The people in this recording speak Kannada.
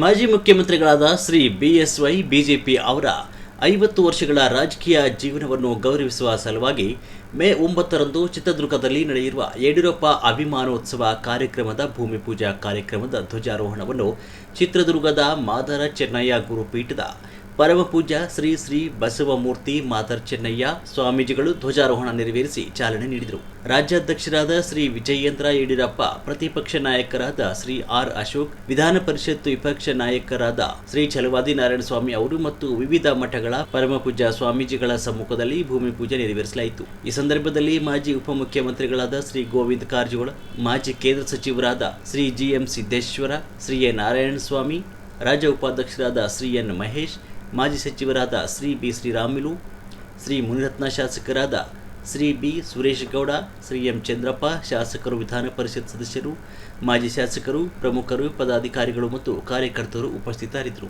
ಮಾಜಿ ಮುಖ್ಯಮಂತ್ರಿಗಳಾದ ಶ್ರೀ ಬಿಎಸ್ವೈ ಬಿಜೆಪಿ ಅವರ 50 ವರ್ಷಗಳ ರಾಜಕೀಯ ಜೀವನವನ್ನು ಗೌರವಿಸುವ ಸಲುವಾಗಿ ಮೇ 9ರಂದು ಚಿತ್ರದುರ್ಗದಲ್ಲಿ ನಡೆಯಿರುವ ಯಡಿಯೂರಪ್ಪ ಅಭಿಮಾನೋತ್ಸವ ಕಾರ್ಯಕ್ರಮದ ಭೂಮಿ ಪೂಜಾ ಕಾರ್ಯಕ್ರಮದ ಧ್ವಜಾರೋಹಣವನ್ನು ಚಿತ್ರದುರ್ಗದ ಮಾದರ ಚೆನ್ನಯ್ಯ ಗುರುಪೀಠದ ಪರಮಪೂಜ್ಯ ಶ್ರೀ ಶ್ರೀ ಬಸವಮೂರ್ತಿ ಮಾದರ್ ಚೆನ್ನಯ್ಯ ಸ್ವಾಮೀಜಿಗಳು ಧ್ವಜಾರೋಹಣ ನೆರವೇರಿಸಿ ಚಾಲನೆ ನೀಡಿದರು. ರಾಜ್ಯಾಧ್ಯಕ್ಷರಾದ ಶ್ರೀ ವಿಜಯೇಂದ್ರ ಯಡಿಯೂರಪ್ಪ, ಪ್ರತಿಪಕ್ಷ ನಾಯಕರಾದ ಶ್ರೀ ಆರ್ ಅಶೋಕ್, ವಿಧಾನ ಪರಿಷತ್ ವಿಪಕ್ಷ ನಾಯಕರಾದ ಶ್ರೀ ಛಲವಾದಿ ನಾರಾಯಣಸ್ವಾಮಿ ಅವರು ಮತ್ತು ವಿವಿಧ ಮಠಗಳ ಪರಮಪೂಜ್ಯ ಸ್ವಾಮೀಜಿಗಳ ಸಮ್ಮುಖದಲ್ಲಿ ಭೂಮಿ ಪೂಜೆ ನೆರವೇರಿಸಲಾಯಿತು. ಈ ಸಂದರ್ಭದಲ್ಲಿ ಮಾಜಿ ಉಪಮುಖ್ಯಮಂತ್ರಿಗಳಾದ ಶ್ರೀ ಗೋವಿಂದ ಕಾರಜೋಳ, ಮಾಜಿ ಕೇಂದ್ರ ಸಚಿವರಾದ ಶ್ರೀ ಜಿ.ಎಂ. ಸಿದ್ದೇಶ್ವರ, ಶ್ರೀ ಎ. ನಾರಾಯಣಸ್ವಾಮಿ, ರಾಜ್ಯ ಉಪಾಧ್ಯಕ್ಷರಾದ ಶ್ರೀ ಎನ್. ಮಹೇಶ್, ಮಾಜಿ ಸಚಿವರಾದ ಶ್ರೀ ಬಿ. ಶ್ರೀರಾಮುಲು, ಶ್ರೀ ಮುನಿರತ್ನ, ಶಾಸಕರಾದ ಶ್ರೀ ಬಿ. ಸುರೇಶ್ ಗೌಡ, ಶ್ರೀ ಎಂ. ಚಂದ್ರಪ್ಪ, ಶಾಸಕರು, ವಿಧಾನ ಪರಿಷತ್ ಸದಸ್ಯರು, ಮಾಜಿ ಶಾಸಕರು, ಪ್ರಮುಖರು, ಪದಾಧಿಕಾರಿಗಳು ಮತ್ತು ಕಾರ್ಯಕರ್ತರು ಉಪಸ್ಥಿತರಿದ್ದರು.